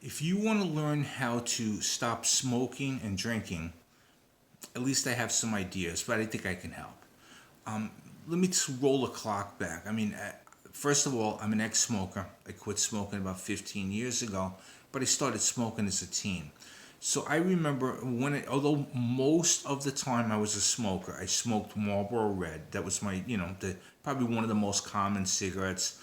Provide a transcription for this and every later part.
If you want to learn how to stop smoking and drinking, at least I have some ideas, but I think I can help. Um, Let me just roll the clock back. First of all, I'm an ex-smoker. I quit smoking about 15 years ago, but I started smoking as a teen. So I remember although most of the time I was a smoker, I smoked Marlboro Red. That was probably one of the most common cigarettes.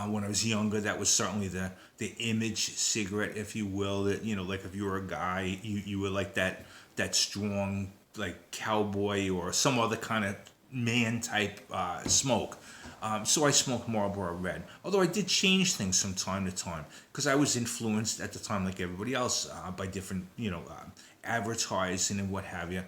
When I was younger, that was certainly the image cigarette, if you will. That like if you were a guy, you were like that strong like cowboy or some other kind of man type smoke. So I smoked Marlboro Red. Although I did change things from time to time because I was influenced at the time, like everybody else, by different, advertising and what have you.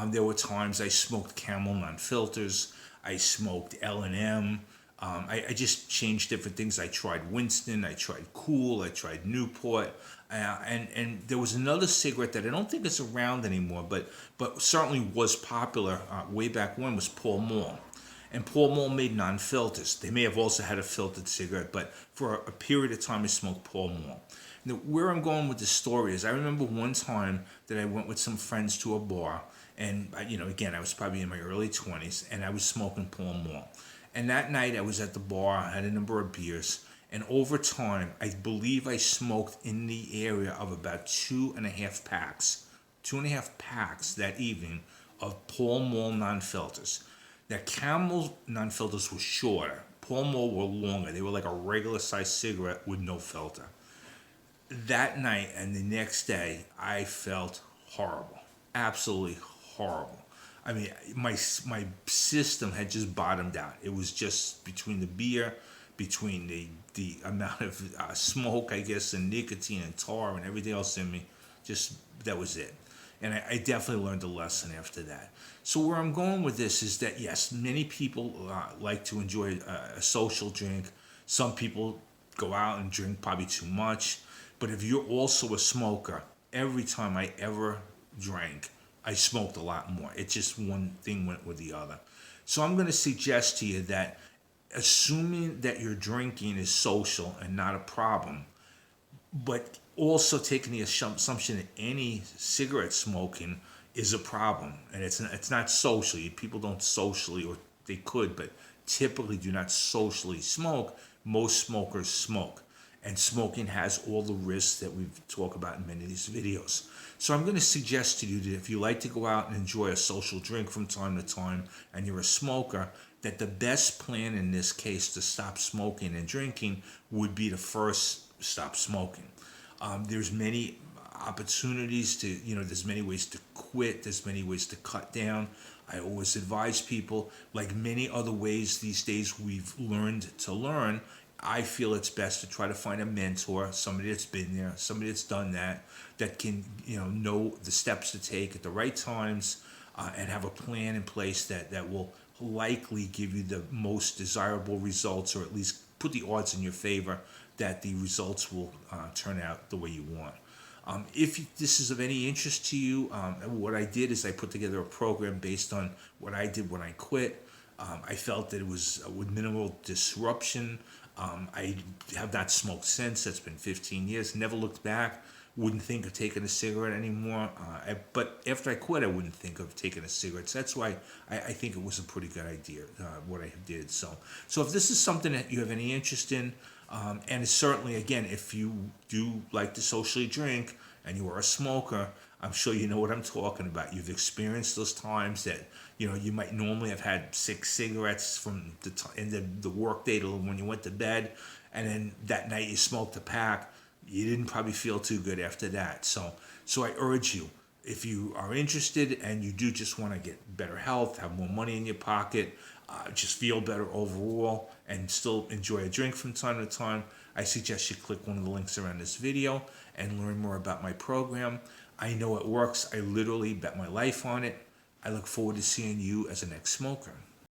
There were times I smoked Camel non-filters. I smoked L&M. I just changed different things. I tried Winston. I tried Cool. I tried Newport. And there was another cigarette that I don't think is around anymore, but certainly was popular way back when, was Pall Mall. And Pall Mall made non-filters. They may have also had a filtered cigarette, but for a period of time I smoked Pall Mall. Now, where I'm going with this story is I remember one time that I went with some friends to a bar, and again, I was probably in my early 20s, and I was smoking Pall Mall. And that night I was at the bar, I had a number of beers, and over time, I believe I smoked in the area of about 2.5 packs that evening of Pall Mall non-filters. Now, Camel non-filters were shorter. Pall Mall were longer. They were like a regular sized cigarette with no filter. That night and the next day, I felt horrible. Absolutely horrible. I mean, my system had just bottomed out. It was just between the beer, between the amount of smoke, I guess, and nicotine and tar and everything else in me. Just that was it. And I definitely learned a lesson after that. So where I'm going with this is that, yes, many people like to enjoy a social drink. Some people go out and drink probably too much. But if you're also a smoker, every time I ever drank, I smoked a lot more. It's just one thing went with the other. So I'm going to suggest to you that assuming that your drinking is social and not a problem, but also taking the assumption that any cigarette smoking is a problem, and it's not socially. People don't socially, or they could, but typically do not socially smoke. Most smokers smoke, and smoking has all the risks that we've talked about in many of these videos. So I'm going to suggest to you that if you like to go out and enjoy a social drink from time to time, and you're a smoker, that the best plan in this case to stop smoking and drinking would be to first stop smoking. There's many opportunities there's many ways to quit, there's many ways to cut down. I always advise people, like many other ways these days we've learned to learn, I feel it's best to try to find a mentor, somebody that's been there, somebody that's done that can know the steps to take at the right times, and have a plan in place that will likely give you the most desirable results, or at least put the odds in your favor that the results will turn out the way you want. If this is of any interest to you, what I did is I put together a program based on what I did when I quit. I felt that it was with minimal disruption. I have not smoked since. That's been 15 years. Never looked back. Wouldn't think of taking a cigarette anymore. But after I quit, I wouldn't think of taking a cigarette. So that's why I think it was a pretty good idea, what I did. So if this is something that you have any interest in, and it's certainly, again, if you do like to socially drink and you are a smoker, I'm sure you know what I'm talking about. You've experienced those times that you might normally have had 6 cigarettes from the work day to when you went to bed, and then that night you smoked a pack. You didn't probably feel too good after that. So I urge you, if you are interested and you do just want to get better health, have more money in your pocket, just feel better overall, and still enjoy a drink from time to time, I suggest you click one of the links around this video and learn more about my program. I know it works. I literally bet my life on it. I look forward to seeing you as an ex-smoker.